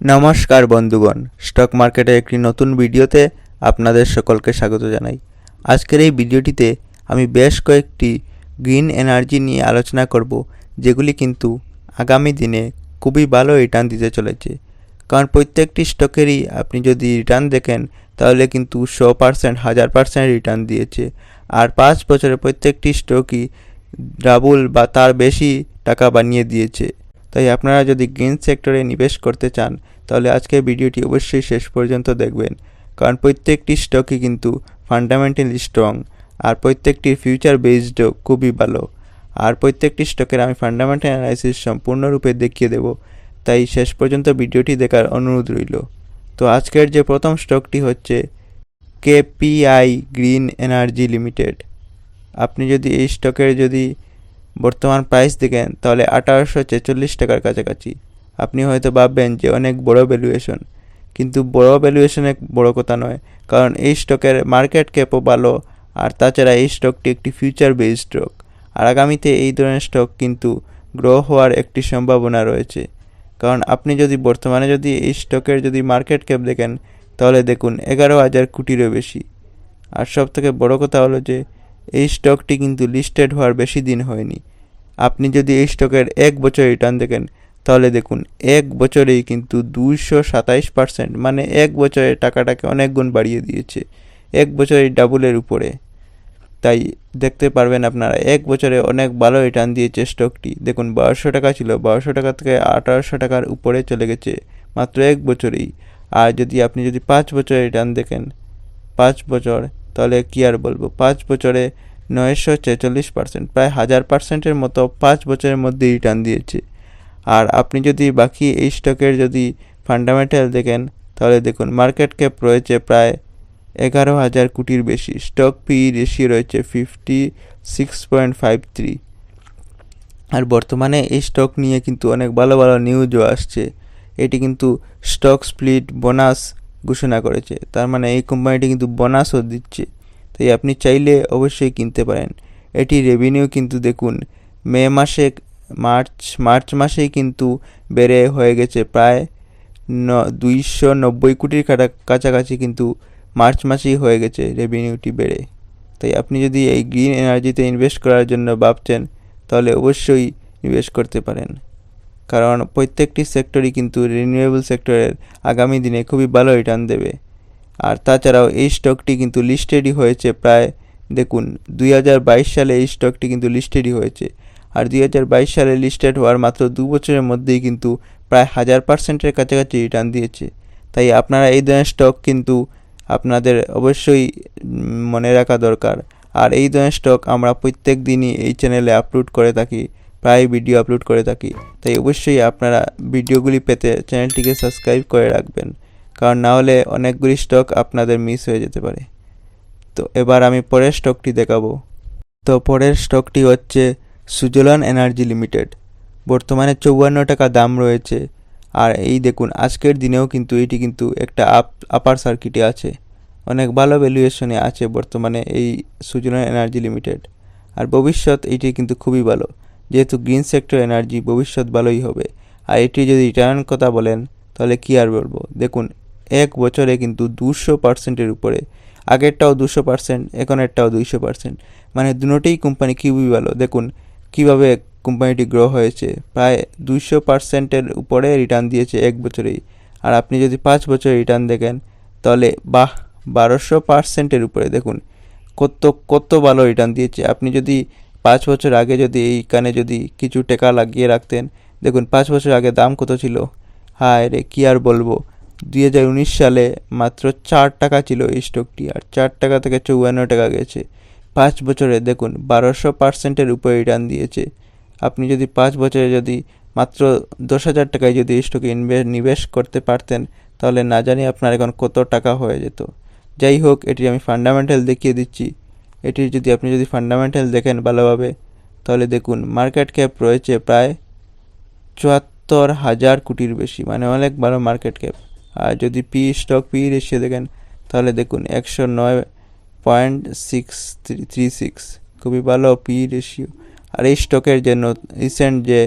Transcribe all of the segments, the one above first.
নমস্কার বন্ধুগণ, স্টক মার্কেটের একটি নতুন ভিডিওতে আপনাদের সকলকে স্বাগত জানাই। আজকের এই ভিডিওটিতে আমি বেশ কয়েকটি গ্রিন এনার্জি নিয়ে আলোচনা করব, যেগুলি কিন্তু আগামী দিনে খুবই ভালো রিটার্ন দিতে চলেছে। কারণ প্রত্যেকটি স্টকেরই আপনি যদি রিটার্ন দেখেন তাহলে কিন্তু 100%, 1000% রিটার্ন দিয়েছে। আর 5 বছরে প্রত্যেকটি স্টকই ডাবল বা তার বেশি টাকা বানিয়ে দিয়েছে। তাই আপনারা যদি গ্রিন সেক্টরে নিবেশ করতে চান তাহলে আজকের ভিডিওটি অবশ্যই শেষ পর্যন্ত দেখবেন, কারণ প্রত্যেকটি স্টকই কিন্তু ফান্ডামেন্টালি স্ট্রং আর প্রত্যেকটির ফিউচার বেসডও খুবই ভালো। আর প্রত্যেকটি স্টকের আমি ফান্ডামেন্টাল অ্যানালাইসিস সম্পূর্ণরূপে দেখিয়ে দেব, তাই শেষ পর্যন্ত ভিডিওটি দেখার অনুরোধ রইল। তো আজকের যে প্রথম স্টকটি হচ্ছে কেপিআই গ্রিন এনার্জি লিমিটেড। আপনি যদি এই স্টকের যদি বর্তমান প্রাইস দেখেন তাহলে 1846 টাকার কাছাকাছি। আপনি হয়তো ভাববেন যে অনেক বড় ভ্যালুয়েশন, কিন্তু বড় ভ্যালুয়েশনে বড় কথা নয়, কারণ এই স্টকের মার্কেট ক্যাপও ভালো। আর তাছাড়া এই স্টকটি একটি ফিউচার বেসড স্টক, আর আগামীতে এই ধরনের স্টক কিন্তু গ্রো হওয়ার একটি সম্ভাবনা রয়েছে। কারণ আপনি যদি বর্তমানে যদি এই স্টকের যদি মার্কেট ক্যাপ দেখেন তাহলে দেখুন 11,000 কোটিরও বেশি। আর সবথেকে বড় কথা হলো যে এই স্টকটি কিন্তু লিস্টেড হওয়ার বেশি দিন হয়নি। আপনি যদি এই স্টকের 1 বছর রিটার্ন দেখেন তাহলে দেখুন 1 বছরেই কিন্তু 227%, মানে 1 বছরে টাকাটাকে অনেক গুণ বাড়িয়ে দিয়েছে, 1 বছরে ডাবলের উপরে। তাই দেখতে পারবেন আপনারা 1 বছরে অনেক ভালো রিটার্ন দিয়েছে স্টকটি। দেখুন 1200 টাকা ছিল, 1200 টাকা থেকে 1800 টাকার উপরে চলে গেছে মাত্র 1 বছরেই। আর যদি আপনি যদি 5 বছরে রিটার্ন দেখেন, 5 বছর, তাহলে কি আর বলবো, 5 বছরে 946%, প্রায় 1000%-এর মতো 5 বছরের মধ্যে রিটার্ন দিয়েছে। আর আপনি যদি বাকি এই স্টকের যদি ফান্ডামেন্টাল দেখেন তাহলে দেখুন মার্কেট ক্যাপ রয়েছে প্রায় 11,000 কোটির বেশি, স্টক পি রেশিও রয়েছে 56.53। আর বর্তমানে এই স্টক নিয়ে কিন্তু অনেক ভালো ভালো নিউজও আসছে। এটি কিন্তু স্টক স্প্লিট বোনাস ঘোষণা করেছে, তার মানে এই কোম্পানিটি কিন্তু বোনাসও দিচ্ছে। তাই আপনি চাইলে অবশ্যই কিনতে পারেন। এটি রেভিনিউ কিন্তু দেখুন মে মাসে মার্চ মাসেই কিন্তু বেড়ে হয়ে গেছে প্রায় 290 কোটির কাছাকাছি, কিন্তু মার্চ মাসেই হয়ে গেছে রেভিনিউটি বেড়ে। তাই আপনি যদি এই গ্রিন এনার্জিতে ইনভেস্ট করার জন্য ভাবছেন তাহলে অবশ্যই ইনভেস্ট করতে পারেন, কারণ প্রত্যেকটি সেক্টরই কিন্তু রিনিউয়েবল সেক্টরের আগামী দিনে খুবই ভালো রিটার্ন দেবে। আর তাছাড়াও এই স্টকটি কিন্তু লিস্টেডই হয়েছে প্রায়, দেখুন 2022 সালে এই স্টকটি কিন্তু লিস্টেডই হয়েছে। আর 2022 সালে লিস্টেড হওয়ার মাত্র 2 বছরের মধ্যেই কিন্তু প্রায় 1000%-এর কাছাকাছি রিটার্ন দিয়েছে। তাই আপনারা এই ধরনের স্টক কিন্তু আপনাদের অবশ্যই মনে রাখা দরকার। আর এই ধরনের স্টক আমরা প্রত্যেক দিনই এই চ্যানেলে আপলোড করে থাকি, প্রায় ভিডিও আপলোড করে থাকি। তাই অবশ্যই আপনারা ভিডিওগুলি পেতে চ্যানেলটিকে সাবস্ক্রাইব করে রাখবেন, কারণ না হলে অনেকগুলি স্টক আপনাদের মিস হয়ে যেতে পারে। তো এবার আমি পরের স্টকটি দেখাবো। তো পরের স্টকটি হচ্ছে সুজলন এনার্জি লিমিটেড। বর্তমানে 54 টাকা দাম রয়েছে। আর এই দেখুন আজকের দিনেও কিন্তু এটি কিন্তু একটা আপার সার্কিটে আছে, অনেক ভালো ভ্যালুয়েশনে আছে বর্তমানে এই সুজলন এনার্জি লিমিটেড। আর ভবিষ্যৎ এটি কিন্তু খুবই ভালো, যেহেতু গ্রিন সেক্টর এনার্জি, ভবিষ্যৎ ভালোই হবে। আর এটি যদি রিটার্ন কথা বলেন তাহলে কি আর বলবো, দেখুন 1 বছরে কিন্তু 200%-এর উপরে। আগেরটাও 200%, এখনেরটাও 200%, মানে দুটোই কোম্পানি খুবই ভালো। দেখুন কিভাবে কোম্পানিটি গ্রো হয়েছে, প্রায় 200%-এর উপরে রিটার্ন দিয়েছে 1 বছরেই। আর আপনি যদি 5 বছরে রিটার্ন দেখেন তাহলে 1200%-এর উপরে। দেখুন কত ভালো রিটার্ন দিয়েছে। আপনি যদি 5 বছর আগে যদি এইখানে যদি কিছু টাকা লাগিয়ে রাখতেন, দেখুন 5 বছর আগে দাম কত ছিল, হায় রে কি আর বলবো, 2019 সালে মাত্র 4 টাকা ছিল এই স্টকটি, আর 4 টাকা থেকে 54 টাকা গেছে। 5 বছরে দেখুন 1200%-এর উপরে রিটার্ন দিয়েছে। আপনি যদি 5 বছরে যদি মাত্র 10,000 টাকায় যদি এই স্টকে নিবেশ করতে পারতেন তাহলে না জানি আপনার এখন কত টাকা হয়ে যেত। যাই হোক, এটি আমি ফান্ডামেন্টাল দেখিয়ে দিচ্ছি। এটির যদি আপনি যদি ফান্ডামেন্টাল দেখেন ভালোভাবে তাহলে দেখুন মার্কেট ক্যাপ রয়েছে প্রায় 74,000 কোটির বেশি, মানে অনেক ভালো মার্কেট ক্যাপ। আর যদি স্টক পি রেশিও দেখেন তাহলে দেখুন 109.636, খুবই ভালো পি রেশিও। আর এই স্টকের যে রিসেন্ট যে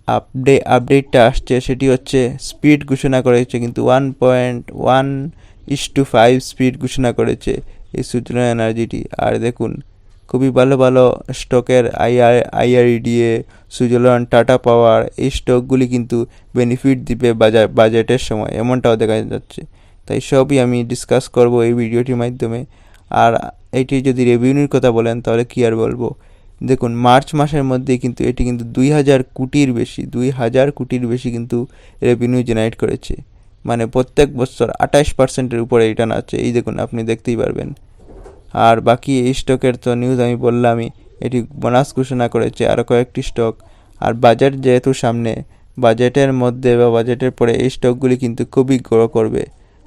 আপডেটটা আসছে সেটি হচ্ছে স্পিড ঘোষণা করেছে, কিন্তু 1.1:5 স্পিড ঘোষণা করেছে এই সুজলন এনার্জিটি। আর দেখুন খুবই ভালো ভালো স্টকের আইআরইডিএ, সুজলন, টাটা পাওয়ার, এই স্টকগুলি কিন্তু বেনিফিট দিবে বাজেটের সময়, এমনটাও দেখা যাচ্ছে। তাই সবই আমি ডিসকাস করব এই ভিডিওটির মাধ্যমে। আর এটি যদি রেভিনিউর কথা বলেন তাহলে কি আর বলবো, দেখুন মার্চ মাসের মধ্যে কিন্তু এটি কিন্তু 2,000 কোটির বেশি কিন্তু রেভিনিউ জেনারেট করেছে। মানে প্রত্যেক বছর 28%-এর উপরে রিটার্ন আছে, এই দেখুন আপনি দেখতেই পারবেন। আর বাকি এই স্টকের তো নিউজ আমি বললামই, এটি বোনাস ঘোষণা করেছে আরও কয়েকটি স্টক। আর বাজেট যেহেতু সামনে, বাজেটের মধ্যে বা বাজেটের পরে এই স্টকগুলি কিন্তু খুবই গ্রো করবে।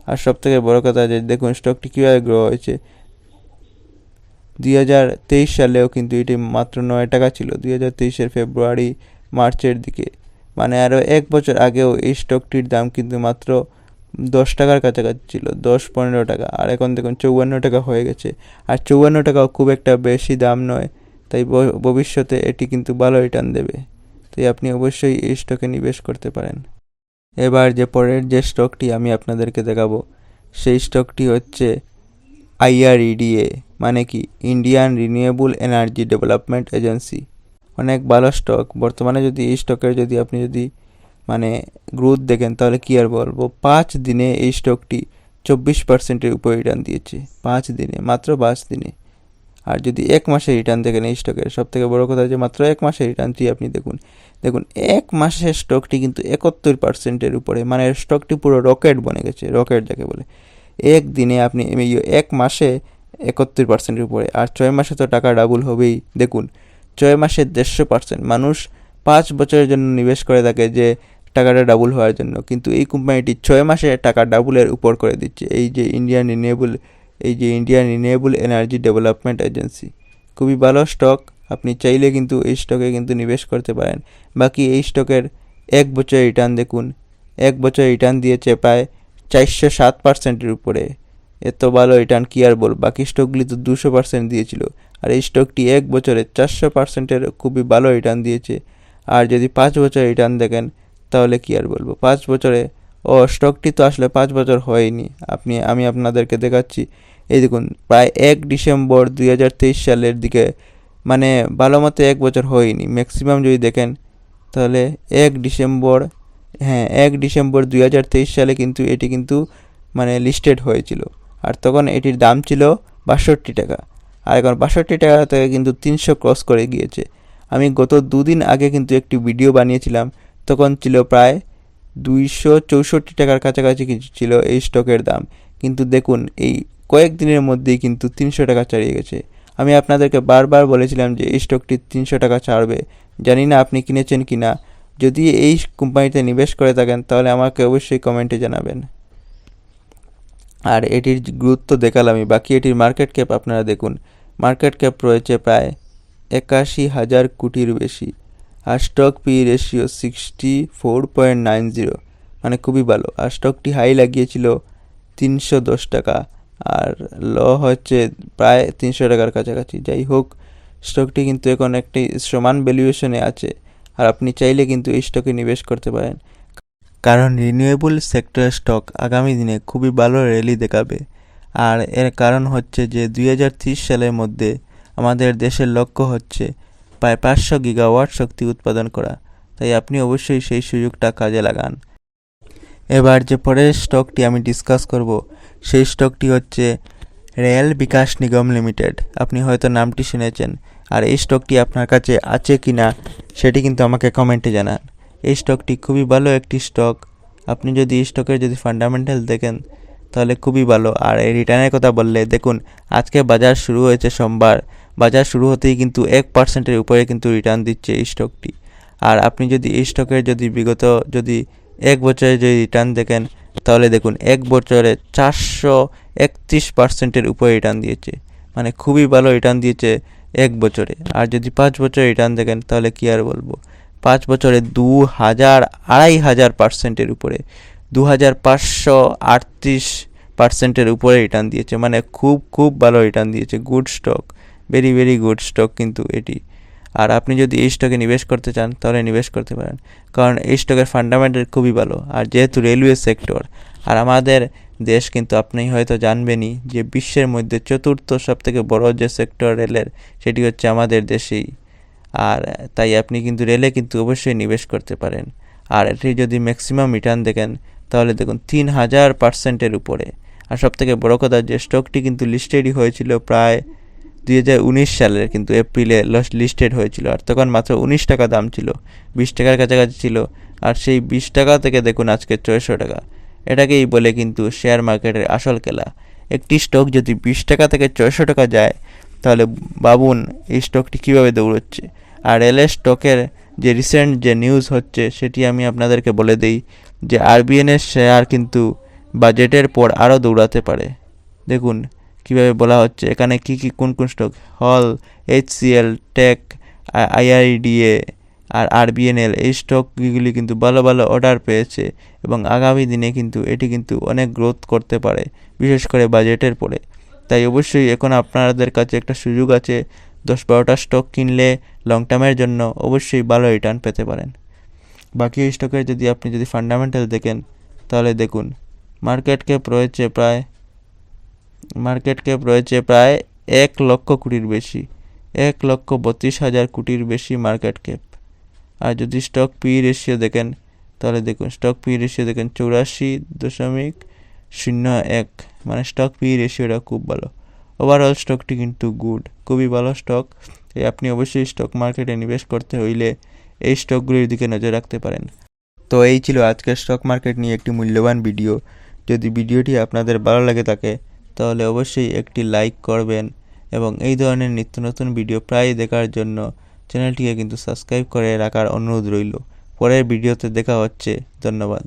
আর সবথেকে বড় কথা যে দেখুন স্টকটি কীভাবে গ্রো হয়েছে। 2023 সালেও কিন্তু এটি মাত্র 9 টাকা ছিল, 2023-এর ফেব্রুয়ারি মার্চের দিকে। মানে আরও এক বছর আগেও এই স্টকটির দাম কিন্তু মাত্র 10 টাকার কাছাকাছি ছিল, 10-15 টাকা। আর এখন দেখুন 54 টাকা হয়ে গেছে। আর 54 টাকাও খুব একটা বেশি দাম নয়, তাই ভবিষ্যতে এটি কিন্তু ভালো রিটার্ন দেবে। তাই আপনি অবশ্যই এই স্টকে নিবেশ করতে পারেন। এবার যে পরের যে স্টকটি আমি আপনাদেরকে দেখাবো, সেই স্টকটি হচ্ছে আইআরইডিএ, মানে কি Indian renewable energy development agency. অনেক ভালো স্টক। বর্তমানে যদি এই স্টকের আপনি মানে গ্রোথ দেখেন তাহলে কি আর বলবো, 5 দিনে এই স্টকটি 24%-এর উপরে রিটার্ন দিয়েছে। 5 দিনে, মাত্র 5 দিনে। আর যদি এক মাসে রিটার্ন দেখেন এই স্টকের, সবথেকে বড় কথা যে মাত্র এক মাসে রিটার্নটি আপনি দেখুন এক মাসের স্টকটি কিন্তু 71%-এর উপরে, মানে স্টকটি পুরো রকেট বনে গেছে, রকেট যাকে বলে। এক দিনে আপনি এক মাসে 71%-এর উপরে। আর 6 মাসে তো টাকা ডাবল হবেই। দেখুন 6 মাসে 150%। মানুষ 5 বছরের জন্য নিবেশ করে থাকে যে টাকাটা ডাবল হওয়ার জন্য, কিন্তু এই কোম্পানিটি 6 মাসে টাকা ডাবলের উপর করে দিচ্ছে। এই যে Indian renewable energy development agency, খুবই ভালো স্টক। আপনি চাইলে কিন্তু এই স্টকে কিন্তু নিবেশ করতে পারেন। বাকি এই স্টকের এক বছরের রিটার্ন দেখুন, এক বছর রিটার্ন দিয়েছে প্রায় 407%-এর উপরে। এত ভালো রিটার্ন কি আর বল, বাকি স্টকগুলি তো 200% দিয়েছিল, আর এই স্টকটি এক বছরে 400%-এর খুবই ভালো রিটার্ন দিয়েছে। আর যদি 5 বছর রিটার্ন দেখেন তাহলে কি আর বলবো, 5 বছরে স্টকটি তো আসলে 5 বছর হয়নি। আমি আপনাদেরকে দেখাচ্ছি। এই দেখুন প্রায় 1 ডিসেম্বর 2023 সালের দিকে, মানে ভালো মতো 1 বছর হয়নি ম্যাক্সিমাম যদি দেখেন তাহলে 1 ডিসেম্বর, 2023 সালে কিন্তু এটি কিন্তু মানে লিস্টেড হয়েছিল। আর তখন এটির দাম ছিল 62 টাকা। আর এখন 62 টাকা থেকে কিন্তু 300 ক্রস করে গিয়েছে। আমি গত 2 দিন আগে কিন্তু একটি ভিডিও বানিয়েছিলাম, তখন ছিল প্রায় 264 টাকার কাছাকাছি কিছু ছিল এই স্টকের দাম। কিন্তু দেখুন এই কয়েকদিনের মধ্যেই কিন্তু 300 টাকা ছাড়িয়ে গেছে। আমি আপনাদেরকে বারবার বলেছিলাম যে এই স্টকটি 300 টাকা ছাড়বে। জানি না আপনি কিনেছেন কি না। যদি এই কোম্পানিতে নিবেশ করে থাকেন তাহলে আমাকে অবশ্যই কমেন্টে জানাবেন। আর এটির গুরুত্ব দেখালামই। বাকি এটির মার্কেট ক্যাপ আপনারা দেখুন, মার্কেট ক্যাপ রয়েছে প্রায় 81,000 কোটির বেশি। আর স্টক পি রেশিও 64.90, মানে খুবই ভালো। আর স্টকটি হাই লাগিয়েছিল 310 টাকা, আর ল হচ্ছে প্রায় 300 টাকার কাছাকাছি। যাই হোক, স্টকটি কিন্তু এখন একটি সমান ভ্যালুয়েশনে আছে। আর আপনি চাইলে কিন্তু এই স্টকে নিবেশ করতে পারেন, কারণ রিনিউয়েবল সেক্টর স্টক আগামী দিনে খুবই ভালো র্যালি দেখাবে। আর এর কারণ হচ্ছে যে 2030 সালের মধ্যে আমাদের দেশের লক্ষ্য হচ্ছে প্রায় 500 গিগাওয়াট শক্তি উৎপাদন করা। তাই আপনি অবশ্যই সেই সুযোগটা কাজে লাগান। এবার যে পরের স্টকটি আমি ডিসকাস করব, সেই স্টকটি হচ্ছে রেল বিকাশ নিগম লিমিটেড। আপনি হয়তো নামটি শুনেছেন। আর এই স্টকটি আপনার কাছে আছে কি না সেটি কিন্তু আমাকে কমেন্টে জানান। এই স্টকটি খুবই ভালো একটি স্টক। আপনি যদি এই স্টকের ফান্ডামেন্টাল দেখেন তাহলে খুবই ভালো। আর এই রিটার্নের কথা বললে দেখুন, আজকে বাজার শুরু হয়েছে সোমবার, বাজার শুরু হতেই কিন্তু 1%-এর উপরে কিন্তু রিটার্ন দিচ্ছে এই স্টকটি। আর আপনি যদি এই স্টকের বিগত এক বছরে যদি রিটার্ন দেখেন তাহলে দেখুন এক বছরে 431%-এর উপরে রিটার্ন দিয়েছে, মানে খুবই ভালো রিটার্ন দিয়েছে এক বছরে। আর যদি 5 বছরে রিটার্ন দেখেন তাহলে কি আর বলবো, 5 বছরে 2,500%-এর উপরে, 2,538%-এর উপরে রিটার্ন দিয়েছে, মানে খুব ভালো রিটার্ন দিয়েছে। Good stock, very very good stock কিন্তু এটি। আর আপনি যদি এই স্টকে নিবেশ করতে চান তাহলে নিবেশ করতে পারেন, কারণ এই স্টকের ফান্ডামেন্টাল খুবই ভালো। আর যেহেতু রেলওয়ে সেক্টর, আর আমাদের দেশ কিন্তু আপনি হয়তো জানবেনই যে বিশ্বের মধ্যে চতুর্থ সবথেকে বড় যে সেক্টর রেলের, সেটি হচ্ছে আমাদের দেশেই। আর তাই আপনি কিন্তু রেলে কিন্তু অবশ্যই নিবেশ করতে পারেন। আর এটি যদি ম্যাক্সিমাম রিটার্ন দেখেন তাহলে দেখুন 3000%-এর উপরে। আর সবথেকে বড় কথা যে স্টকটি কিন্তু লিস্টেডই হয়েছিল প্রায় 2019 সালের কিন্তু এপ্রিলে লিস্টেড হয়েছিল, আর তখন মাত্র 19 টাকা দাম ছিল, 20 টাকার কাছাকাছি ছিল। আর সেই 20 টাকা থেকে দেখুন আজকে 600 টাকা। এটাকেই বলে কিন্তু শেয়ার মার্কেটের আসল খেলা। একটি স্টক যদি 20 টাকা থেকে 600 টাকা যায় তাহলে ভাবুন এই স্টকটি কীভাবে দৌড়চ্ছে। আর রেলের স্টকের যে রিসেন্ট যে নিউজ হচ্ছে সেটি আমি আপনাদেরকে বলে দিই যে আরবিএনের শেয়ার কিন্তু বাজেটের পর আরও দৌড়াতে পারে। দেখুন কীভাবে বলা হচ্ছে এখানে কোন কোন স্টক, হল, HCL, টেক, IRDA আর আরবিএনএল, এই স্টকগুলি কিন্তু ভালো ভালো অর্ডার পেয়েছে এবং আগামী দিনে কিন্তু এটি কিন্তু অনেক গ্রোথ করতে পারে, বিশেষ করে বাজেটের পরে। তাই অবশ্যই এখন আপনাদের কাছে একটা সুযোগ আছে, 10-12টা স্টক কিনলে লং টার্মের জন্য অবশ্যই ভালো রিটার্ন পেতে পারেন। বাকি স্টকের আপনি যদি ফান্ডামেন্টাল দেখেন তাহলে দেখুন মার্কেট ক্যাপ রয়েছে প্রায় 1 লক্ষ কোটির বেশি, 1,32,000 কোটির বেশি মার্কেট ক্যাপ। আর যদি স্টক পি রেশিও দেখেন তাহলে দেখুন স্টক পি রেশিও দেখেন 84.01, মানে স্টক পি রেশিওটা খুব ভালো। ওভারঅল স্টকটি কিন্তু খুবই ভালো স্টক। তাই আপনি অবশ্যই স্টক মার্কেটে নিবেশ করতে হইলে এই স্টকগুলির দিকে নজর রাখতে পারেন। তো এই ছিল আজকের স্টক মার্কেট নিয়ে একটি মূল্যবান ভিডিও। যদি ভিডিওটি আপনাদের ভালো লাগে থাকে তাহলে অবশ্যই একটি লাইক করবেন এবং এই ধরনের নিত্য নতুন ভিডিও প্রায় দেখার জন্য চ্যানেলটিকে কিন্তু সাবস্ক্রাইব করে রাখার অনুরোধ রইল। পরের ভিডিওতে দেখা হচ্ছে। ধন্যবাদ।